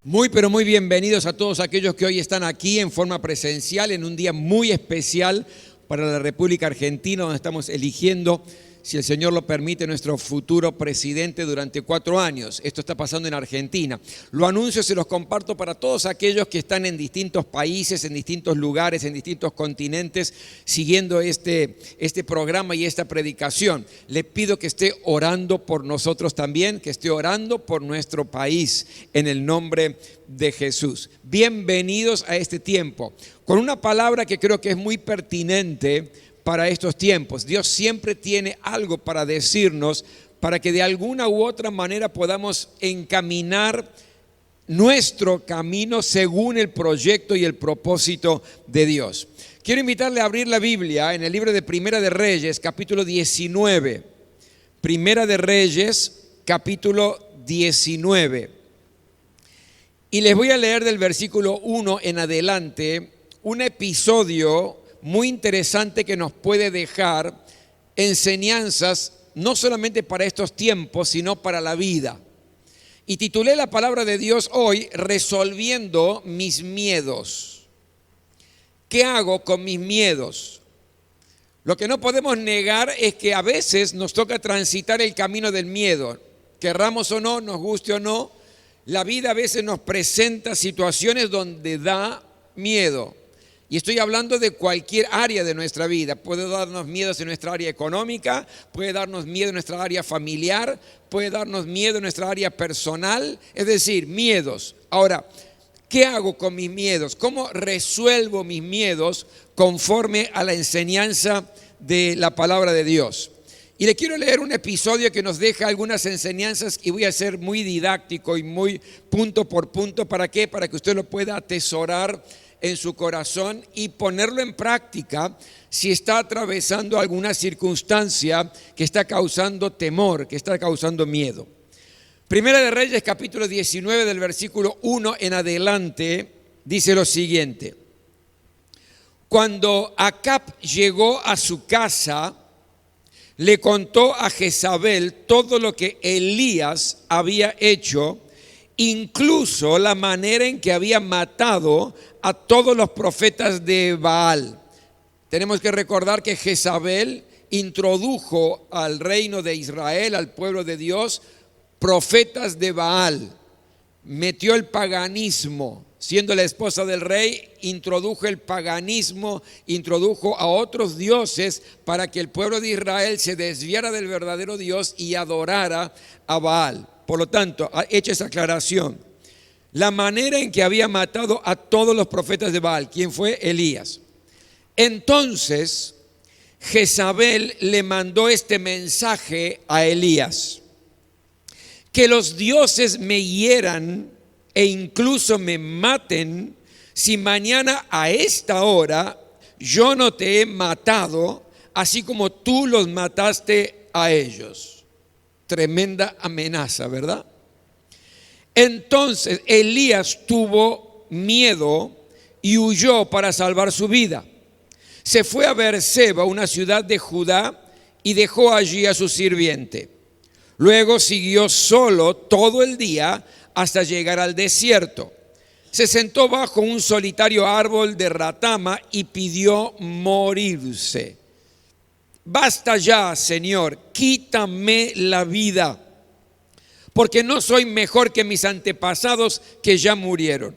Muy, pero muy bienvenidos a todos aquellos que hoy están aquí en forma presencial en un día muy especial para la República Argentina, donde estamos eligiendo, si el Señor lo permite, nuestro futuro presidente durante 4 años. Esto está pasando en Argentina. Lo anuncio, se los comparto para todos aquellos que están en distintos países, en distintos lugares, en distintos continentes, siguiendo este programa y esta predicación. Le pido que esté orando por nosotros también, que esté orando por nuestro país, en el nombre de Jesús. Bienvenidos a este tiempo, con una palabra que creo que es muy pertinente para estos tiempos. Dios siempre tiene algo para decirnos para que de alguna u otra manera podamos encaminar nuestro camino según el proyecto y el propósito de Dios. Quiero invitarle a abrir la Biblia en el libro de Primera de Reyes, capítulo 19. Primera de Reyes, capítulo 19. Y les voy a leer del versículo 1 en adelante un episodio muy interesante que nos puede dejar enseñanzas no solamente para estos tiempos, sino para la vida. Y titulé la palabra de Dios hoy, resolviendo mis miedos. ¿Qué hago con mis miedos? Lo que no podemos negar es que a veces nos toca transitar el camino del miedo. Querramos o no, nos guste o no, la vida a veces nos presenta situaciones donde da miedo. Y estoy hablando de cualquier área de nuestra vida. Puede darnos miedos en nuestra área económica, puede darnos miedo en nuestra área familiar, puede darnos miedo en nuestra área personal, es decir, miedos. Ahora, ¿qué hago con mis miedos? ¿Cómo resuelvo mis miedos conforme a la enseñanza de la palabra de Dios? Y le quiero leer un episodio que nos deja algunas enseñanzas y voy a ser muy didáctico y muy punto por punto. ¿Para qué? Para que usted lo pueda atesorar en su corazón y ponerlo en práctica si está atravesando alguna circunstancia que está causando temor, que está causando miedo. Primera de Reyes, capítulo 19, del versículo 1 en adelante, dice lo siguiente: Cuando Acab llegó a su casa, le contó a Jezabel todo lo que Elías había hecho, incluso la manera en que había matado a todos los profetas de Baal. Tenemos que recordar que Jezabel introdujo al reino de Israel, al pueblo de Dios, profetas de Baal. Metió el paganismo, siendo la esposa del rey, introdujo el paganismo, introdujo a otros dioses para que el pueblo de Israel se desviara del verdadero Dios y adorara a Baal. Por lo tanto, hecha esa aclaración, la manera en que había matado a todos los profetas de Baal, ¿quién fue? Elías. Entonces, Jezabel le mandó este mensaje a Elías: que los dioses me hieran e incluso me maten si mañana a esta hora yo no te he matado, así como tú los mataste a ellos. Tremenda amenaza, ¿verdad? Entonces Elías tuvo miedo y huyó para salvar su vida. Se fue a Beerseba, una ciudad de Judá, y dejó allí a su sirviente. Luego siguió solo todo el día hasta llegar al desierto. Se sentó bajo un solitario árbol de ratama y pidió morirse. Basta ya, Señor, quítame la vida, porque no soy mejor que mis antepasados que ya murieron.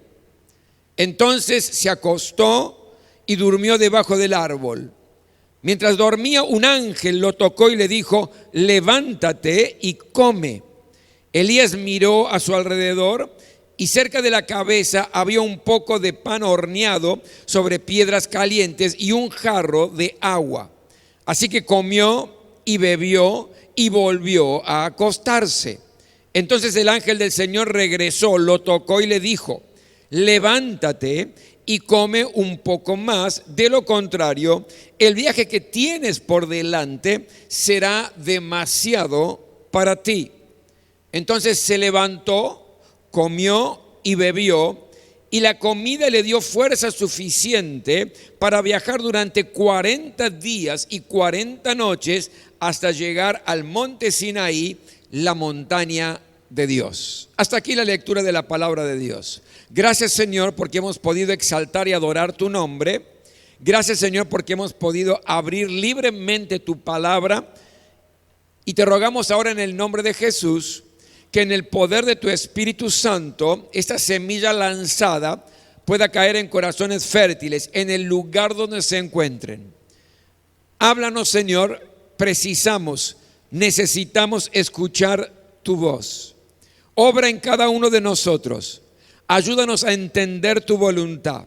Entonces se acostó y durmió debajo del árbol. Mientras dormía, un ángel lo tocó y le dijo: levántate y come. Elías miró a su alrededor y cerca de la cabeza había un poco de pan horneado sobre piedras calientes y un jarro de agua. Así que comió y bebió y volvió a acostarse. Entonces el ángel del Señor regresó, lo tocó y le dijo: levántate y come un poco más, de lo contrario, el viaje que tienes por delante será demasiado para ti. Entonces se levantó, comió y bebió, y la comida le dio fuerza suficiente para viajar durante 40 días y 40 noches hasta llegar al monte Sinaí, la montaña de Dios. Hasta aquí la lectura de la palabra de Dios. Gracias, Señor, porque hemos podido exaltar y adorar tu nombre. Gracias, Señor, porque hemos podido abrir libremente tu palabra. Y te rogamos ahora en el nombre de Jesús que en el poder de tu Espíritu Santo esta semilla lanzada pueda caer en corazones fértiles en el lugar donde se encuentren. Háblanos, Señor, precisamos, necesitamos escuchar tu voz. Obra en cada uno de nosotros. Ayúdanos a entender tu voluntad.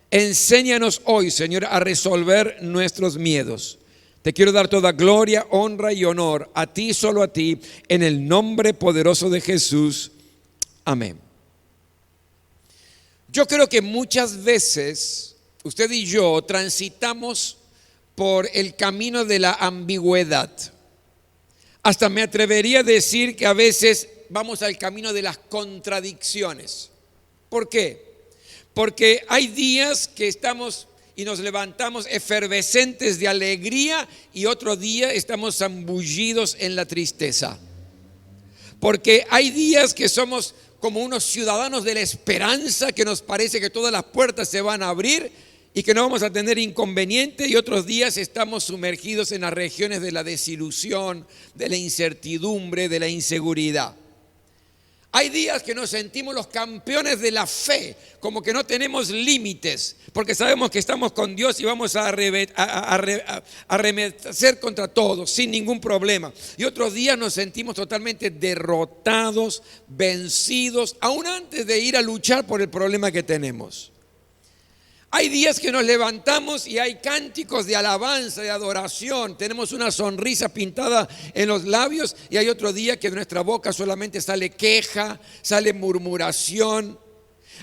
Enséñanos hoy, Señor, a resolver nuestros miedos. Te quiero dar toda gloria, honra y honor a ti, solo a ti, en el nombre poderoso de Jesús. Amén. Yo creo que muchas veces usted y yo transitamos por el camino de la ambigüedad. Hasta me atrevería a decir que a veces vamos al camino de las contradicciones. ¿Por qué? Porque hay días que estamos y nos levantamos efervescentes de alegría y otro día estamos zambullidos en la tristeza. Porque hay días que somos como unos ciudadanos de la esperanza, que nos parece que todas las puertas se van a abrir y que no vamos a tener inconveniente, y otros días estamos sumergidos en las regiones de la desilusión, de la incertidumbre, de la inseguridad. Hay días que nos sentimos los campeones de la fe, como que no tenemos límites, porque sabemos que estamos con Dios y vamos a arremeter contra todo sin ningún problema. Y otros días nos sentimos totalmente derrotados, vencidos, aún antes de ir a luchar por el problema que tenemos. Hay días que nos levantamos y hay cánticos de alabanza, de adoración. Tenemos una sonrisa pintada en los labios, y hay otro día que de nuestra boca solamente sale queja, sale murmuración.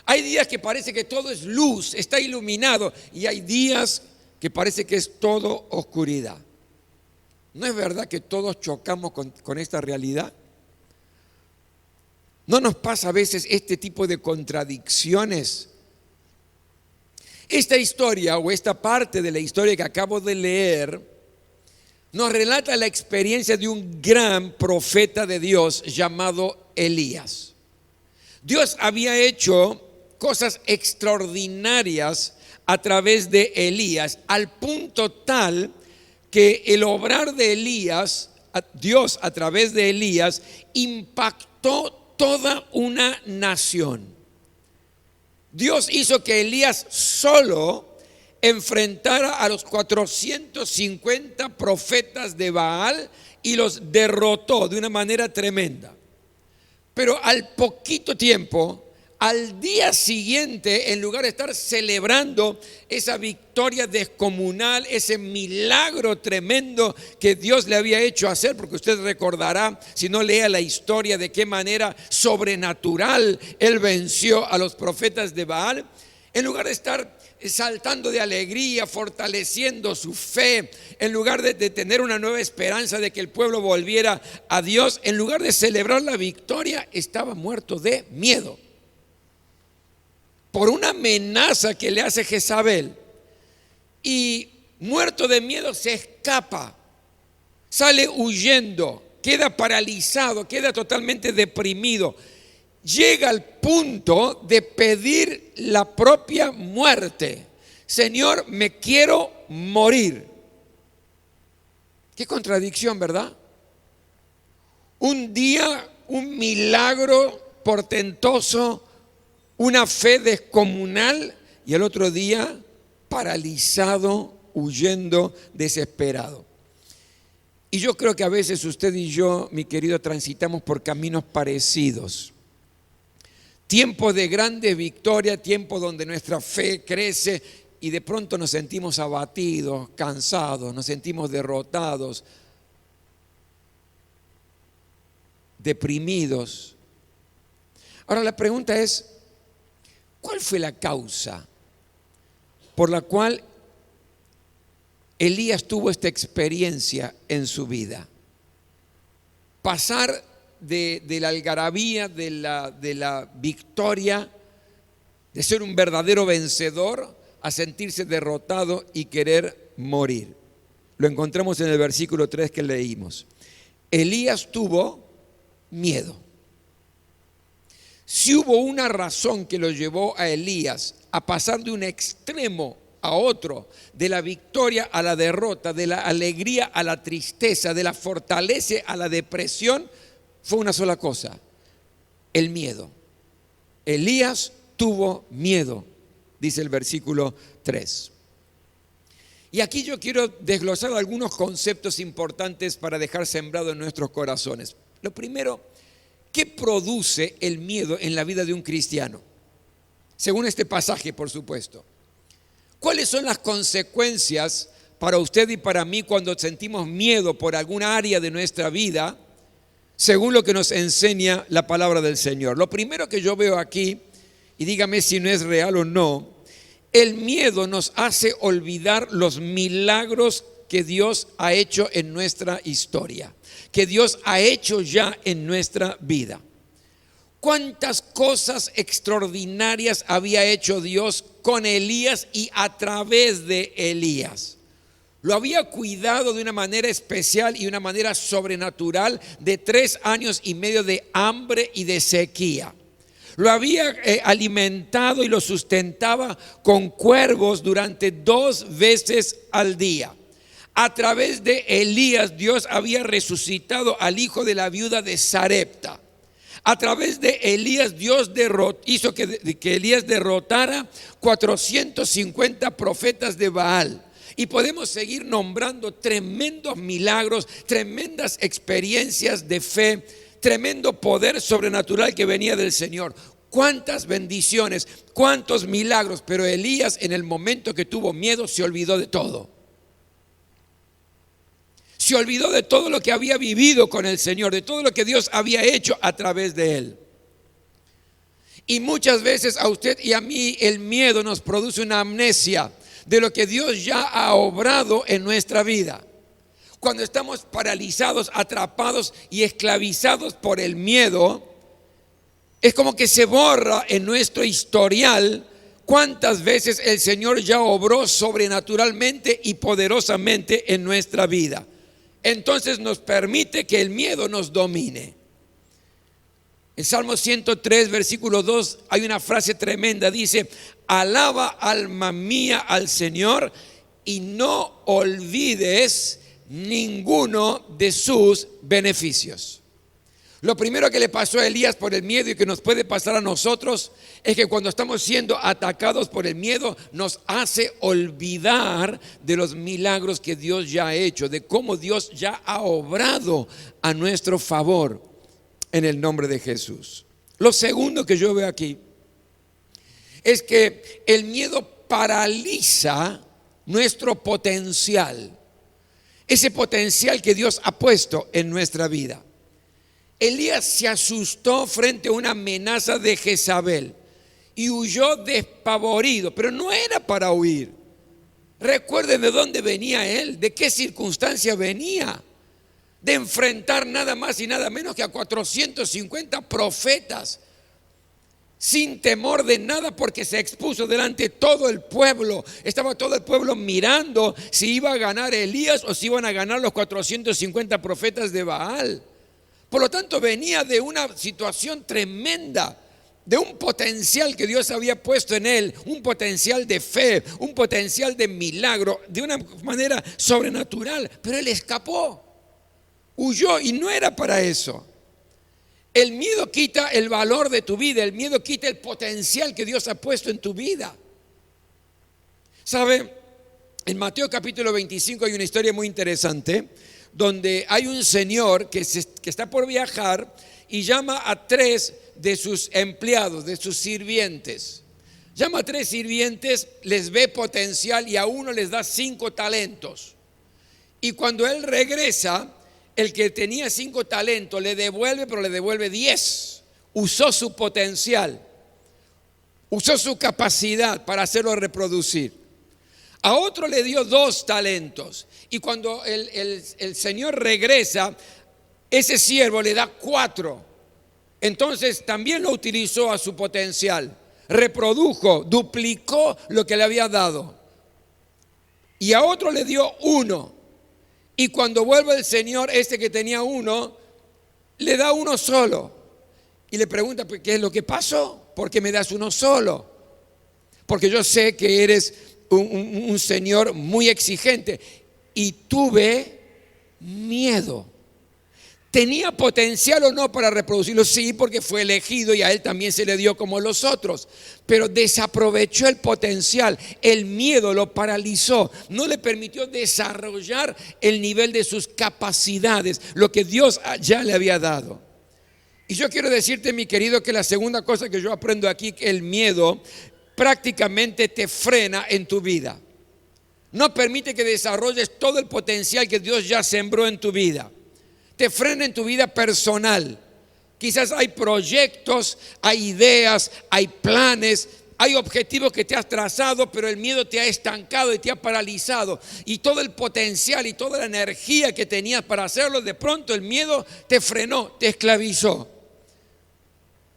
Hay días que parece que todo es luz, está iluminado, y hay días que parece que es todo oscuridad. ¿No es verdad que todos chocamos con esta realidad? ¿No nos pasa a veces este tipo de contradicciones? Esta historia, o esta parte de la historia que acabo de leer, nos relata la experiencia de un gran profeta de Dios llamado Elías. Dios había hecho cosas extraordinarias a través de Elías, al punto tal que el obrar de Elías, Dios a través de Elías, impactó toda una nación. Dios hizo que Elías solo enfrentara a los 450 profetas de Baal y los derrotó de una manera tremenda. Pero al poquito tiempo, al día siguiente, en lugar de estar celebrando esa victoria descomunal, ese milagro tremendo que Dios le había hecho hacer, porque usted recordará, si no lea la historia, de qué manera sobrenatural él venció a los profetas de Baal, en lugar de estar saltando de alegría, fortaleciendo su fe, en lugar de tener una nueva esperanza de que el pueblo volviera a Dios, en lugar de celebrar la victoria, estaba muerto de miedo por una amenaza que le hace Jezabel. Y muerto de miedo se escapa, sale huyendo, queda paralizado, queda totalmente deprimido. Llega al punto de pedir la propia muerte. Señor, me quiero morir. Qué contradicción, ¿verdad? Un día, un milagro portentoso, una fe descomunal, y el otro día paralizado, huyendo, desesperado. Y yo creo que a veces usted y yo, mi querido, transitamos por caminos parecidos. Tiempos de grandes victorias, tiempos donde nuestra fe crece, y de pronto nos sentimos abatidos, cansados, nos sentimos derrotados, deprimidos. Ahora la pregunta es, ¿cuál fue la causa por la cual Elías tuvo esta experiencia en su vida? Pasar de la algarabía, de la victoria, de ser un verdadero vencedor, a sentirse derrotado y querer morir. Lo encontramos en el versículo 3 que leímos. Elías tuvo miedo. Si hubo una razón que lo llevó a Elías a pasar de un extremo a otro, de la victoria a la derrota, de la alegría a la tristeza, de la fortaleza a la depresión, fue una sola cosa: el miedo. Elías tuvo miedo, dice el versículo 3. Y aquí yo quiero desglosar algunos conceptos importantes para dejar sembrado en nuestros corazones. Lo primero, ¿qué produce el miedo en la vida de un cristiano? Según este pasaje, por supuesto. ¿Cuáles son las consecuencias para usted y para mí cuando sentimos miedo por alguna área de nuestra vida, según lo que nos enseña la palabra del Señor? Lo primero que yo veo aquí, y dígame si no es real o no, el miedo nos hace olvidar los milagros que Dios ha hecho en nuestra historia, que Dios ha hecho ya en nuestra vida. ¿Cuántas cosas extraordinarias había hecho Dios con Elías y a través de Elías? Lo había cuidado de una manera especial y de una manera sobrenatural de 3 años y medio de hambre y de sequía. Lo había alimentado y lo sustentaba con cuervos durante 2 veces al día. A través de Elías, Dios había resucitado al hijo de la viuda de Sarepta. A través de Elías, Dios hizo que Elías derrotara 450 profetas de Baal. Y podemos seguir nombrando tremendos milagros, tremendas experiencias de fe, tremendo poder sobrenatural que venía del Señor. Cuántas bendiciones, cuántos milagros. Pero Elías, en el momento que tuvo miedo, se olvidó de todo. Se olvidó de todo lo que había vivido con el Señor, de todo lo que Dios había hecho a través de él. Y muchas veces a usted y a mí el miedo nos produce una amnesia de lo que Dios ya ha obrado en nuestra vida. Cuando estamos paralizados, atrapados y esclavizados por el miedo, es como que se borra en nuestro historial cuántas veces el Señor ya obró sobrenaturalmente y poderosamente en nuestra vida. Entonces nos permite que el miedo nos domine. En Salmo 103, versículo 2, hay una frase tremenda. Dice: alaba alma mía al Señor y no olvides ninguno de sus beneficios. Lo primero que le pasó a Elías por el miedo y que nos puede pasar a nosotros es que cuando estamos siendo atacados por el miedo nos hace olvidar de los milagros que Dios ya ha hecho, de cómo Dios ya ha obrado a nuestro favor en el nombre de Jesús. Lo segundo que yo veo aquí es que el miedo paraliza nuestro potencial, ese potencial que Dios ha puesto en nuestra vida. Elías se asustó frente a una amenaza de Jezabel y huyó despavorido, pero no era para huir. Recuerden de dónde venía él, de qué circunstancia venía. De enfrentar nada más y nada menos que a 450 profetas, sin temor de nada, porque se expuso delante de todo el pueblo. Estaba todo el pueblo mirando si iba a ganar Elías o si iban a ganar los 450 profetas de Baal. Por lo tanto, venía de una situación tremenda, de un potencial que Dios había puesto en él, un potencial de fe, un potencial de milagro, de una manera sobrenatural. Pero él escapó, huyó, y no era para eso. El miedo quita el valor de tu vida, el miedo quita el potencial que Dios ha puesto en tu vida. ¿Sabe? En Mateo capítulo 25 hay una historia muy interesante, donde hay un señor que está por viajar y llama a 3 de sus empleados, de sus sirvientes. Llama a 3 sirvientes, les ve potencial y a uno les da 5 talentos. Y cuando él regresa, el que tenía 5 talentos le devuelve, pero le devuelve 10. Usó su potencial, usó su capacidad para hacerlo reproducir. A otro le dio 2 talentos. Y cuando el Señor regresa, ese siervo le da 4. Entonces también lo utilizó a su potencial. Reprodujo, duplicó lo que le había dado. Y a otro le dio 1. Y cuando vuelve el Señor, este que tenía 1, le da 1 solo. y le pregunta, pues, ¿qué es lo que pasó? ¿Por qué me das uno solo? Porque yo sé que eres un señor muy exigente. Y tuve miedo. ¿Tenía potencial o no para reproducirlo? Sí, porque fue elegido y a él también se le dio como los otros. Pero desaprovechó el potencial. El miedo lo paralizó. No le permitió desarrollar el nivel de sus capacidades, lo que Dios ya le había dado. Y yo quiero decirte, mi querido, que la segunda cosa que yo aprendo aquí, que el miedo prácticamente te frena en tu vida. No permite que desarrolles todo el potencial que Dios ya sembró en tu vida. Te frena en tu vida personal. Quizás hay proyectos, hay ideas, hay planes, hay objetivos que te has trazado, pero el miedo te ha estancado y te ha paralizado. Y todo el potencial y toda la energía que tenías para hacerlo, de pronto el miedo te frenó, te esclavizó.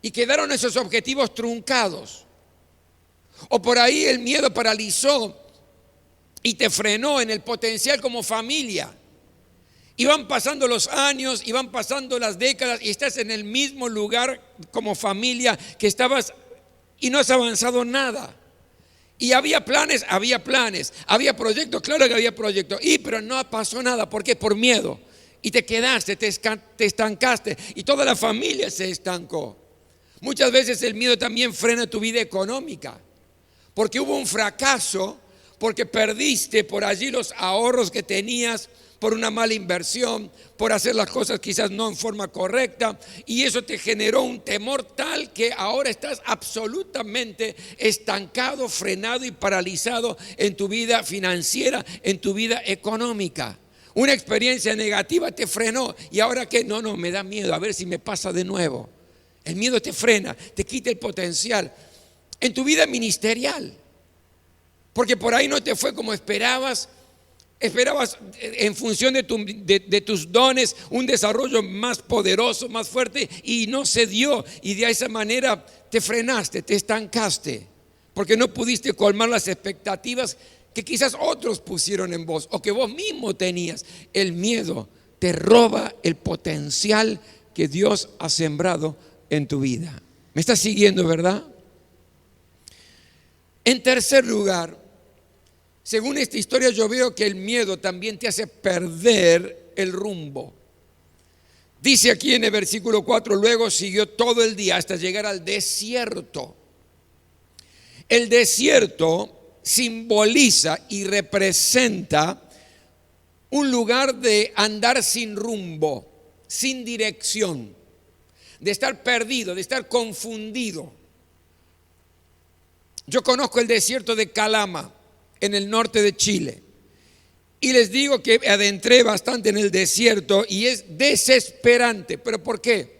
Y quedaron esos objetivos truncados. O por ahí el miedo paralizó y te frenó en el potencial como familia. Y van pasando los años y van pasando las décadas y estás en el mismo lugar como familia que estabas y no has avanzado nada. Y había planes, había proyectos, claro que había proyectos, pero no pasó nada. ¿Por qué? Por miedo. Y te quedaste, te estancaste y toda la familia se estancó. Muchas veces el miedo también frena tu vida económica, porque hubo un fracaso, porque perdiste por allí los ahorros que tenías, por una mala inversión, por hacer las cosas quizás no en forma correcta, y eso te generó un temor tal que ahora estás absolutamente estancado, frenado y paralizado en tu vida financiera, en tu vida económica. Una experiencia negativa te frenó y ahora ¿qué? No, me da miedo, a ver si me pasa de nuevo. El miedo te frena, te quita el potencial. En tu vida ministerial, porque por ahí no te fue como esperabas en función de tus dones un desarrollo más poderoso, más fuerte, y no se dio, y de esa manera te frenaste, te estancaste, porque no pudiste colmar las expectativas que quizás otros pusieron en vos o que vos mismo tenías. El miedo te roba el potencial que Dios ha sembrado en tu vida. ¿Me estás siguiendo, verdad? En tercer lugar, según esta historia, yo veo que el miedo también te hace perder el rumbo. Dice aquí en el versículo 4, luego siguió todo el día hasta llegar al desierto. El desierto simboliza y representa un lugar de andar sin rumbo, sin dirección, de estar perdido, de estar confundido. Yo conozco el desierto de Calama, en el norte de Chile, y les digo que adentré bastante en el desierto y es desesperante. ¿Pero por qué?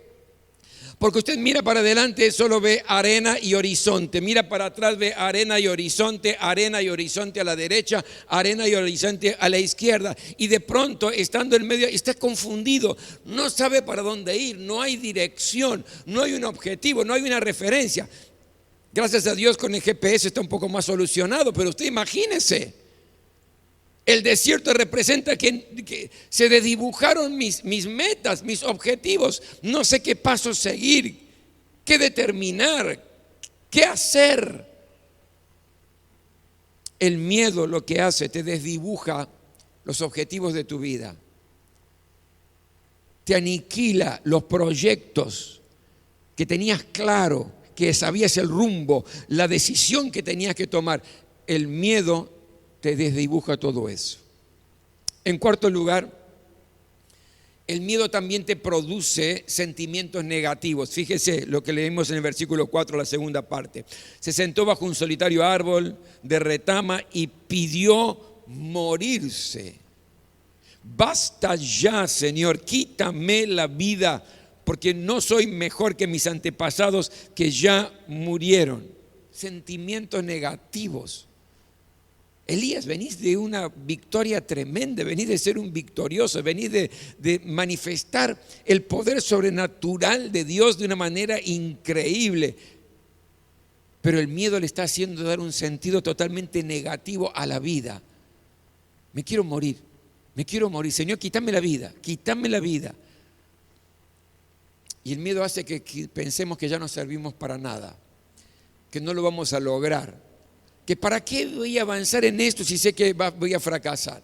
Porque usted mira para adelante, solo ve arena y horizonte, mira para atrás, ve arena y horizonte a la derecha, arena y horizonte a la izquierda, y de pronto, estando en medio, está confundido, no sabe para dónde ir, no hay dirección, no hay un objetivo, no hay una referencia. Gracias a Dios con el GPS está un poco más solucionado, pero usted imagínese, el desierto representa que se desdibujaron mis metas, mis objetivos. No sé qué paso seguir, qué determinar, qué hacer. El miedo lo que hace, te desdibuja los objetivos de tu vida. Te aniquila los proyectos que tenías claro, que sabías el rumbo, la decisión que tenías que tomar. El miedo te desdibuja todo eso. En cuarto lugar, el miedo también te produce sentimientos negativos. Fíjese lo que leímos en el versículo 4, la segunda parte. Se sentó bajo un solitario árbol de retama y pidió morirse. Basta ya, Señor, quítame la vida, porque no soy mejor que mis antepasados que ya murieron. Sentimientos negativos. Elías, venís de una victoria tremenda, venís de ser un victorioso, venís de manifestar el poder sobrenatural de Dios de una manera increíble. Pero el miedo le está haciendo dar un sentido totalmente negativo a la vida. Me quiero morir, Señor, quítame la vida, quítame la vida. Y el miedo hace que pensemos que ya no servimos para nada, que no lo vamos a lograr, que para qué voy a avanzar en esto si sé que voy a fracasar.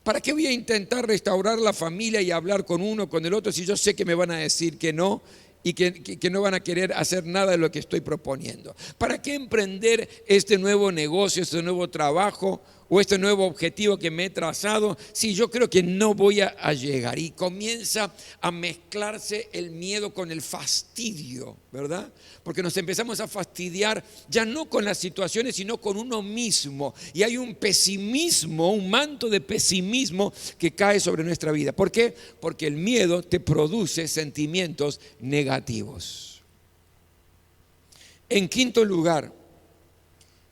¿Para qué voy a intentar restaurar la familia y hablar con uno, con el otro, si yo sé que me van a decir que no y que no van a querer hacer nada de lo que estoy proponiendo? ¿Para qué emprender este nuevo negocio, este nuevo trabajo o este nuevo objetivo que me he trazado si yo creo que no voy a llegar? Y comienza a mezclarse el miedo con el fastidio, ¿verdad? Porque nos empezamos a fastidiar ya no con las situaciones, sino con uno mismo. Y hay un pesimismo, un manto de pesimismo que cae sobre nuestra vida. ¿Por qué? Porque el miedo te produce sentimientos negativos. En quinto lugar,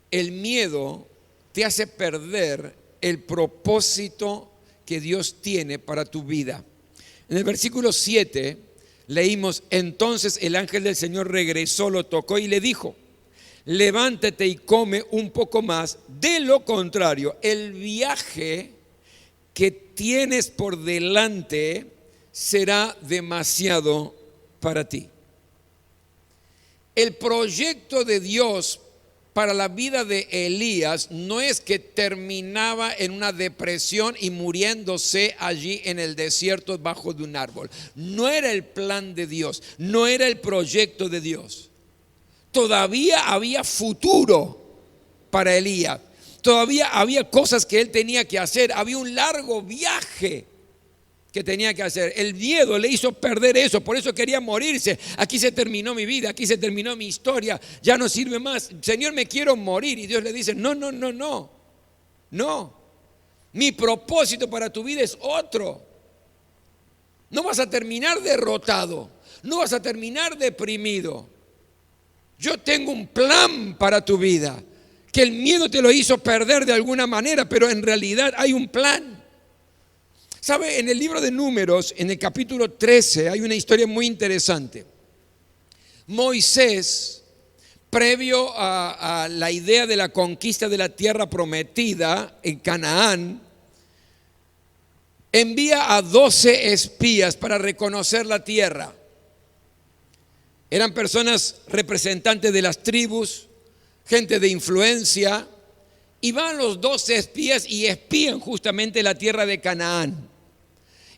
el miedo te hace perder el propósito que Dios tiene para tu vida. En el versículo 7 leímos: entonces el ángel del Señor regresó, lo tocó y le dijo: levántate y come un poco más, de lo contrario, el viaje que tienes por delante será demasiado para ti. El proyecto de Dios para la vida de Elías no es que terminaba en una depresión y muriéndose allí en el desierto bajo de un árbol. No era el plan de Dios, no era el proyecto de Dios. Todavía había futuro para Elías, todavía había cosas que él tenía que hacer, había un largo viaje que tenía que hacer. El miedo le hizo perder eso, por eso quería morirse. Aquí se terminó mi vida, aquí se terminó mi historia, ya no sirve más. Señor, me quiero morir. Y Dios le dice: no, mi propósito para tu vida es otro. No vas a terminar derrotado, no vas a terminar deprimido. Yo tengo un plan para tu vida, que el miedo te lo hizo perder de alguna manera, pero en realidad hay un plan. ¿Sabe? En el libro de Números, en el capítulo 13, hay una historia muy interesante. Moisés, previo a la idea de la conquista de la tierra prometida en Canaán, envía a 12 espías para reconocer la tierra. Eran personas representantes de las tribus, gente de influencia, y van los 12 espías y espían justamente la tierra de Canaán.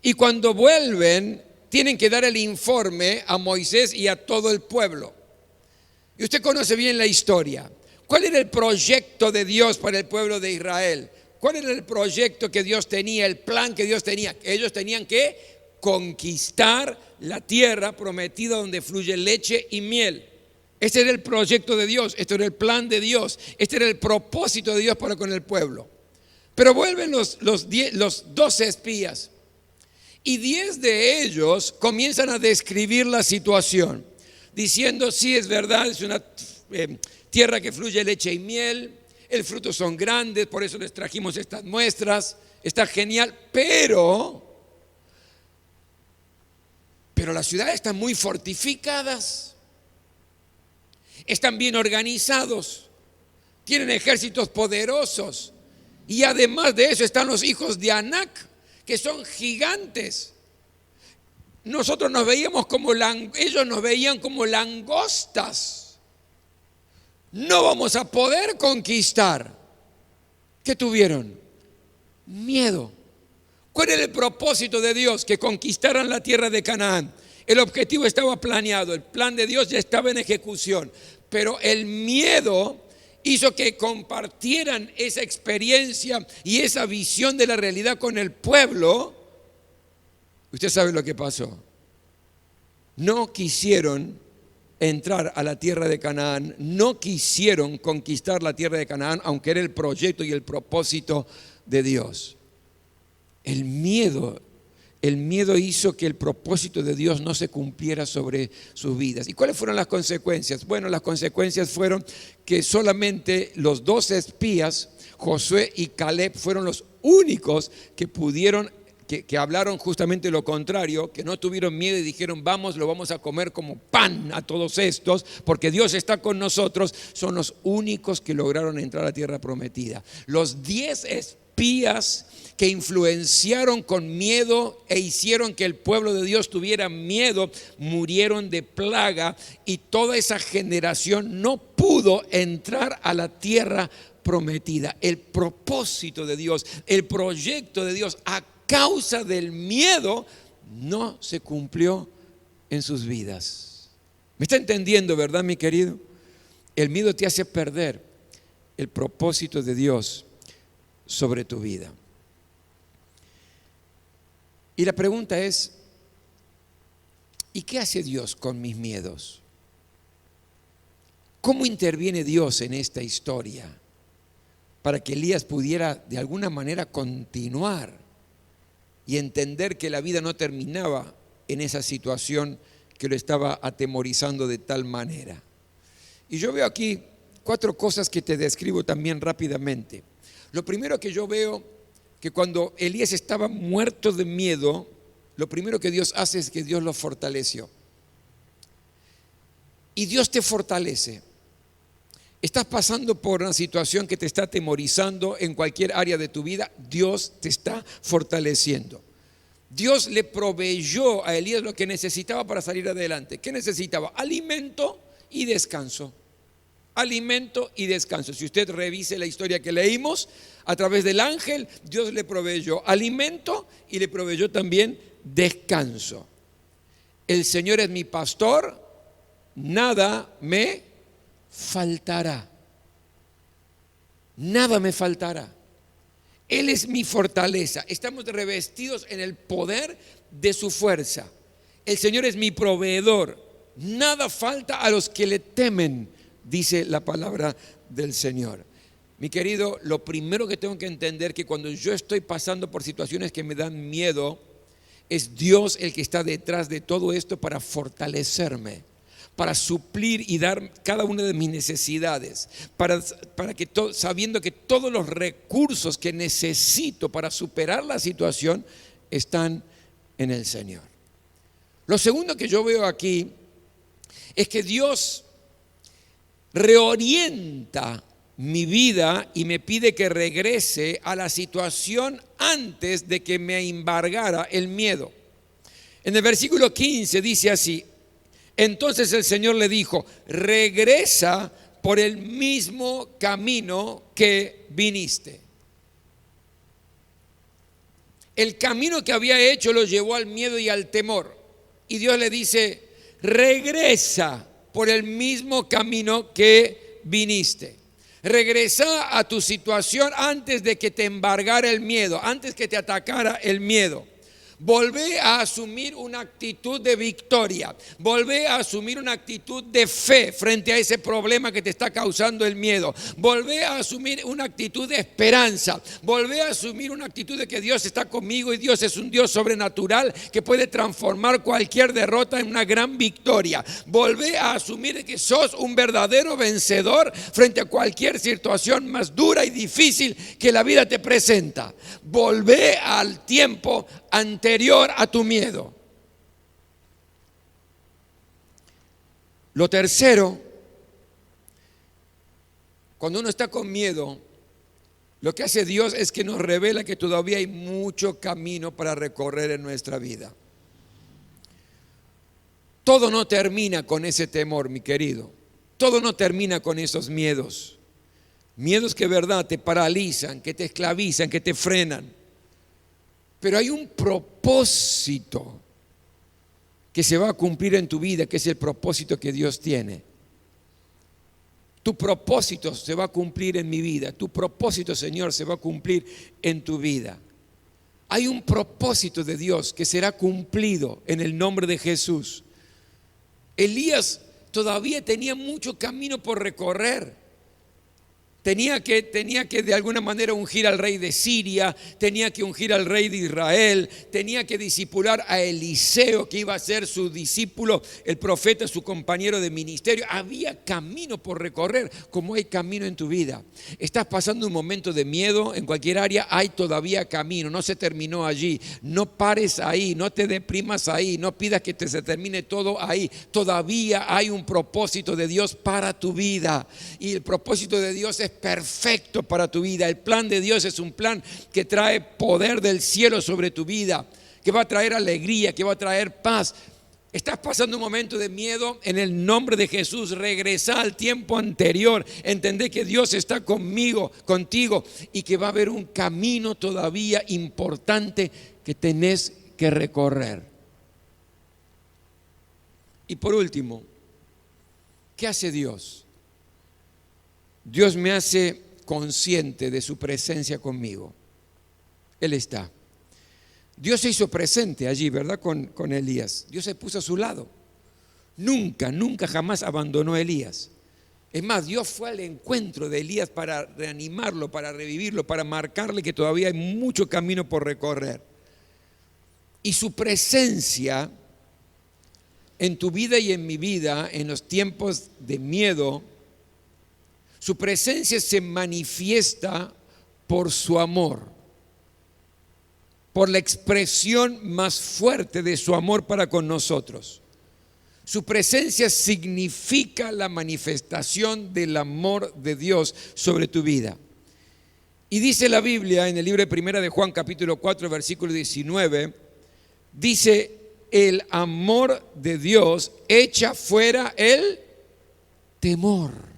Y cuando vuelven, tienen que dar el informe a Moisés y a todo el pueblo. Y usted conoce bien la historia. ¿Cuál era el proyecto de Dios para el pueblo de Israel? ¿Cuál era el proyecto que Dios tenía, el plan que Dios tenía? Ellos tenían que conquistar la tierra prometida donde fluye leche y miel. Este era el proyecto de Dios, este era el plan de Dios, este era el propósito de Dios para con el pueblo. Pero vuelven los 12 espías. Y 10 de ellos comienzan a describir la situación, diciendo: sí, es verdad, es una tierra que fluye leche y miel, el fruto son grandes, por eso les trajimos estas muestras, está genial, pero las ciudades están muy fortificadas, están bien organizados, tienen ejércitos poderosos, y además de eso están los hijos de Anac, que son gigantes. Nosotros nos veíamos ellos nos veían como langostas. No vamos a poder conquistar. ¿Qué tuvieron? Miedo. ¿Cuál era el propósito de Dios? Que conquistaran la tierra de Canaán. El objetivo estaba planeado, el plan de Dios ya estaba en ejecución, pero el miedo hizo que compartieran esa experiencia y esa visión de la realidad con el pueblo. Usted sabe lo que pasó. No quisieron entrar a la tierra de Canaán, no quisieron conquistar la tierra de Canaán, aunque era el proyecto y el propósito de Dios. El miedo hizo que el propósito de Dios no se cumpliera sobre sus vidas. ¿Y cuáles fueron las consecuencias? Bueno, las consecuencias fueron que solamente los 12 espías, Josué y Caleb, fueron los únicos que pudieron, que hablaron justamente lo contrario, que no tuvieron miedo y dijeron: vamos, lo vamos a comer como pan a todos estos, porque Dios está con nosotros. Son los únicos que lograron entrar a la tierra prometida. Los 10 espías espías que influenciaron con miedo e hicieron que el pueblo de Dios tuviera miedo, murieron de plaga y toda esa generación no pudo entrar a la tierra prometida. El propósito de Dios, el proyecto de Dios, a causa del miedo, no se cumplió en sus vidas. ¿Me está entendiendo, verdad, mi querido? El miedo te hace perder el propósito de Dios sobre tu vida. Y la pregunta es, ¿y qué hace Dios con mis miedos? ¿Cómo interviene Dios en esta historia para que Elías pudiera de alguna manera continuar y entender que la vida no terminaba en esa situación que lo estaba atemorizando de tal manera? Y yo veo aquí 4 cosas que te describo también rápidamente. Lo primero que yo veo, que cuando Elías estaba muerto de miedo, lo primero que Dios hace es que Dios lo fortaleció. Y Dios te fortalece. Estás pasando por una situación que te está atemorizando en cualquier área de tu vida, Dios te está fortaleciendo. Dios le proveyó a Elías lo que necesitaba para salir adelante. ¿Qué necesitaba? Alimento y descanso. Alimento y descanso. Si usted revise la historia que leímos, a través del ángel, Dios le proveyó alimento y le proveyó también descanso. El Señor es mi pastor, nada me faltará. Nada me faltará. Él es mi fortaleza. Estamos revestidos en el poder de su fuerza. El Señor es mi proveedor. Nada falta a los que le temen, dice la palabra del Señor. Mi querido, lo primero que tengo que entender que cuando yo estoy pasando por situaciones que me dan miedo, es Dios el que está detrás de todo esto para fortalecerme, para suplir y dar cada una de mis necesidades, para que sabiendo que todos los recursos que necesito para superar la situación están en el Señor. Lo segundo que yo veo aquí es que Dios reorienta mi vida y me pide que regrese a la situación antes de que me embargara el miedo. En el versículo 15 dice así: entonces el Señor le dijo, regresa por el mismo camino que viniste. El camino que había hecho lo llevó al miedo y al temor. Y Dios le dice, regresa por el mismo camino que viniste. Regresa a tu situación antes de que te embargara el miedo, antes que te atacara el miedo. Volvé a asumir una actitud de victoria. Volvé a asumir una actitud de fe frente a ese problema que te está causando el miedo. Volvé a asumir una actitud de esperanza. Volvé a asumir una actitud de que Dios está conmigo y Dios es un Dios sobrenatural que puede transformar cualquier derrota en una gran victoria. Volvé a asumir que sos un verdadero vencedor frente a cualquier situación más dura y difícil que la vida te presenta. Volvé al tiempo anterior a tu miedo. Lo tercero, cuando uno está con miedo, lo que hace Dios es que nos revela que todavía hay mucho camino para recorrer en nuestra vida. Todo no termina con ese temor, mi querido. Todo no termina con esos miedos. Miedos que, verdad, te paralizan, que te esclavizan, que te frenan. Pero hay un propósito que se va a cumplir en tu vida, que es el propósito que Dios tiene. Tu propósito se va a cumplir en mi vida. Tu propósito, Señor, se va a cumplir en tu vida. Hay un propósito de Dios que será cumplido en el nombre de Jesús. Elías todavía tenía mucho camino por recorrer. Tenía que de alguna manera ungir al rey de Siria, tenía que ungir al rey de Israel, tenía que discipular a Eliseo, que iba a ser su discípulo, el profeta, su compañero de ministerio. Había camino por recorrer, como hay camino en tu vida. Estás pasando un momento de miedo en cualquier área, hay todavía camino, no se terminó allí. No pares ahí, no te deprimas ahí, no pidas que se termine todo ahí. Todavía hay un propósito de Dios para tu vida, y el propósito de Dios es perfecto para tu vida. El plan de Dios es un plan que trae poder del cielo sobre tu vida, que va a traer alegría, que va a traer paz. Estás pasando un momento de miedo, en el nombre de Jesús, regresa al tiempo anterior, entendé que Dios está conmigo, contigo, y que va a haber un camino todavía importante que tenés que recorrer. Y por último, ¿qué hace Dios? Dios me hace consciente de su presencia conmigo. Él está. Dios se hizo presente allí, ¿verdad? Con Elías. Dios se puso a su lado. Nunca jamás abandonó a Elías. Es más, Dios fue al encuentro de Elías para reanimarlo, para revivirlo, para marcarle que todavía hay mucho camino por recorrer. Y su presencia en tu vida y en mi vida, en los tiempos de miedo, su presencia se manifiesta por su amor, por la expresión más fuerte de su amor para con nosotros. Su presencia significa la manifestación del amor de Dios sobre tu vida. Y dice la Biblia en el libro de Primera de Juan, capítulo 4, versículo 19, dice: el amor de Dios echa fuera el temor.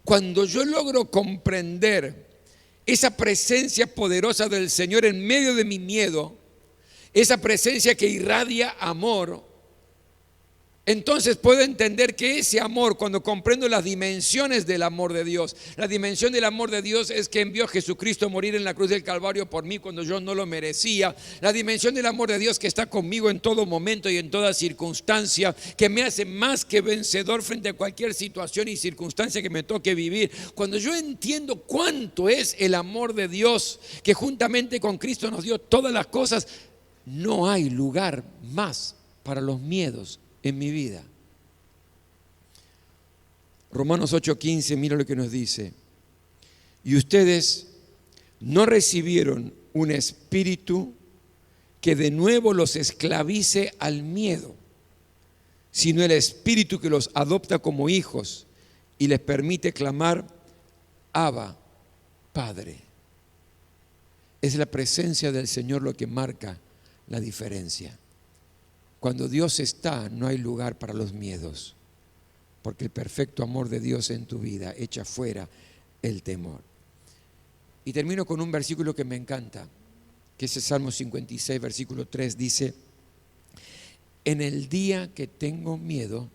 Cuando yo logro comprender esa presencia poderosa del Señor en medio de mi miedo, esa presencia que irradia amor, entonces puedo entender que ese amor, cuando comprendo las dimensiones del amor de Dios, la dimensión del amor de Dios es que envió a Jesucristo a morir en la cruz del Calvario por mí cuando yo no lo merecía. La dimensión del amor de Dios que está conmigo en todo momento y en toda circunstancia, que me hace más que vencedor frente a cualquier situación y circunstancia que me toque vivir. Cuando yo entiendo cuánto es el amor de Dios, que juntamente con Cristo nos dio todas las cosas, no hay lugar más para los miedos en mi vida. Romanos 8:15, mira lo que nos dice: y ustedes no recibieron un espíritu que de nuevo los esclavice al miedo, sino el espíritu que los adopta como hijos y les permite clamar: Abba, Padre. Es la presencia del Señor lo que marca la diferencia. Cuando Dios está, no hay lugar para los miedos, porque el perfecto amor de Dios en tu vida echa fuera el temor. Y termino con un versículo que me encanta, que es el Salmo 56, versículo 3, dice: en el día que tengo miedo,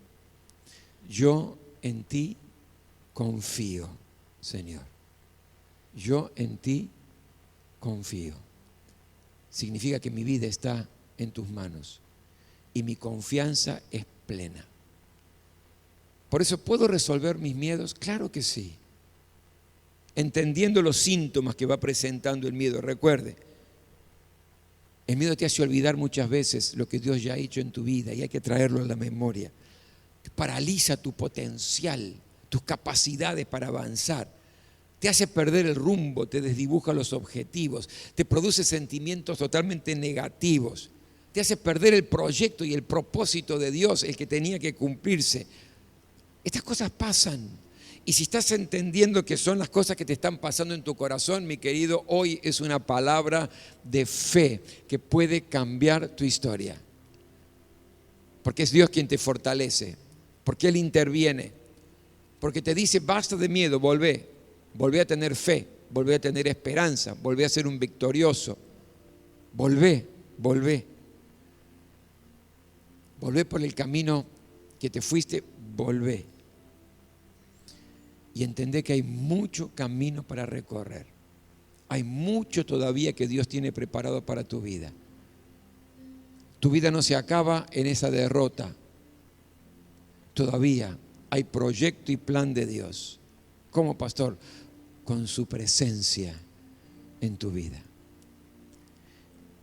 yo en ti confío, Señor. Yo en ti confío. Significa que mi vida está en tus manos y mi confianza es plena. Por eso, ¿puedo resolver mis miedos? Claro que sí. Entendiendo los síntomas que va presentando el miedo. Recuerde, el miedo te hace olvidar muchas veces lo que Dios ya ha hecho en tu vida y hay que traerlo a la memoria. Paraliza tu potencial, tus capacidades para avanzar. Te hace perder el rumbo, te desdibuja los objetivos, te produce sentimientos totalmente negativos. Te hace perder el proyecto y el propósito de Dios, el que tenía que cumplirse. Estas cosas pasan. Y si estás entendiendo que son las cosas que te están pasando en tu corazón, mi querido, hoy es una palabra de fe que puede cambiar tu historia. Porque es Dios quien te fortalece, porque Él interviene, porque te dice: basta de miedo, volvé a tener fe, volvé a tener esperanza, volvé a ser un victorioso. Volvé por el camino que te fuiste, volvé. Y entendé que hay mucho camino para recorrer. Hay mucho todavía que Dios tiene preparado para tu vida. Tu vida no se acaba en esa derrota. Todavía hay proyecto y plan de Dios. ¿Cómo, pastor? Con su presencia en tu vida.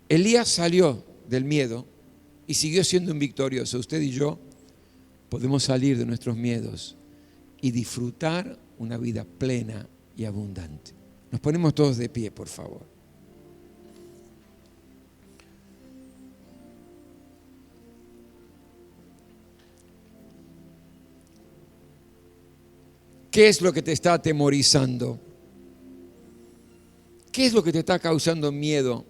Elías salió del miedo y siguió siendo un victorioso. Usted y yo podemos salir de nuestros miedos y disfrutar una vida plena y abundante. Nos ponemos todos de pie, por favor. ¿Qué es lo que te está atemorizando? ¿Qué es lo que te está causando miedo?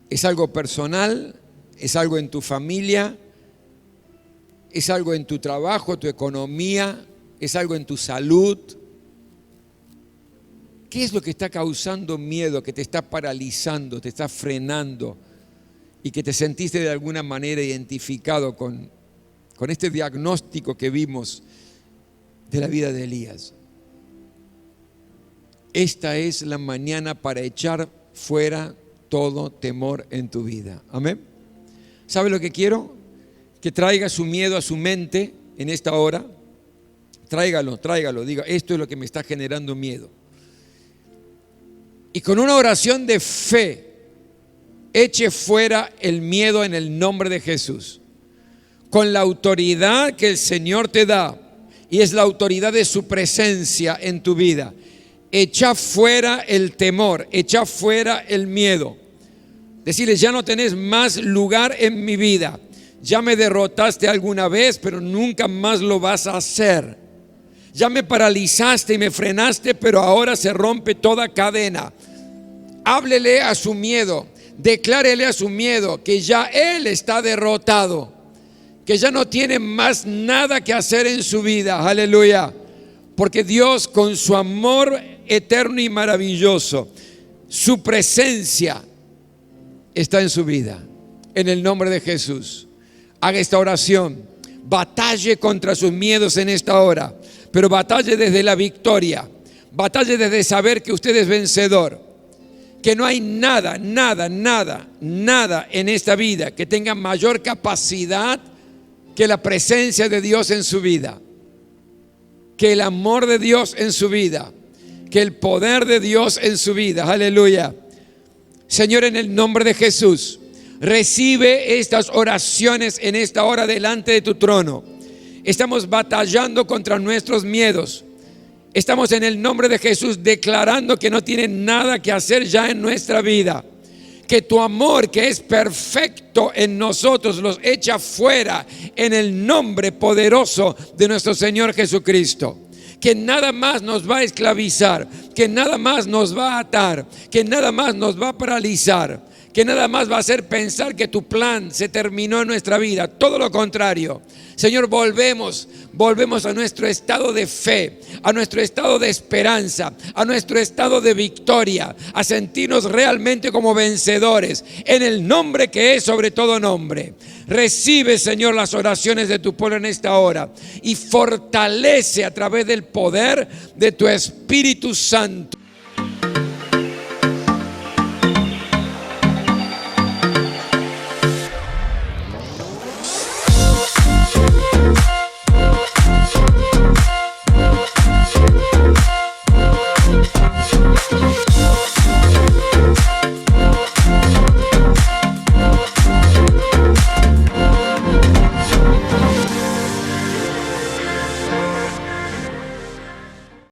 ¿Es algo personal? ¿Es algo en tu familia? ¿Es algo en tu trabajo, tu economía? ¿Es algo en tu salud? ¿Qué es lo que está causando miedo, que te está paralizando, te está frenando y que te sentiste de alguna manera identificado con este diagnóstico que vimos de la vida de Elías? Esta es la mañana para echar fuera todo temor en tu vida. Amén. ¿Sabe lo que quiero? Que traiga su miedo a su mente en esta hora. Tráigalo. Diga, esto es lo que me está generando miedo. Y con una oración de fe, eche fuera el miedo en el nombre de Jesús. Con la autoridad que el Señor te da, y es la autoridad de su presencia en tu vida. Echa fuera el temor, echa fuera el miedo. Decirles, ya no tenés más lugar en mi vida. Ya me derrotaste alguna vez, pero nunca más lo vas a hacer. Ya me paralizaste y me frenaste, pero ahora se rompe toda cadena. Háblele a su miedo, declárele a su miedo que ya él está derrotado, que ya no tiene más nada que hacer en su vida. Aleluya. Porque Dios, con su amor eterno y maravilloso, su presencia está en su vida. En el nombre de Jesús, haga esta oración. Batalle contra sus miedos en esta hora, pero batalle desde la victoria. Batalle desde saber que usted es vencedor, que no hay nada en esta vida que tenga mayor capacidad que la presencia de Dios en su vida, que el amor de Dios en su vida, que el poder de Dios en su vida. Aleluya. Señor, en el nombre de Jesús, recibe estas oraciones en esta hora delante de tu trono. Estamos batallando contra nuestros miedos. Estamos en el nombre de Jesús declarando que no tiene nada que hacer ya en nuestra vida. Que tu amor, que es perfecto en nosotros, los echa fuera en el nombre poderoso de nuestro Señor Jesucristo. Que nada más nos va a esclavizar, que nada más nos va a atar, que nada más nos va a paralizar, que nada más va a hacer pensar que tu plan se terminó en nuestra vida. Todo lo contrario. Señor, volvemos a nuestro estado de fe, a nuestro estado de esperanza, a nuestro estado de victoria, a sentirnos realmente como vencedores, en el nombre que es sobre todo nombre. Recibe, Señor, las oraciones de tu pueblo en esta hora y fortalece a través del poder de tu Espíritu Santo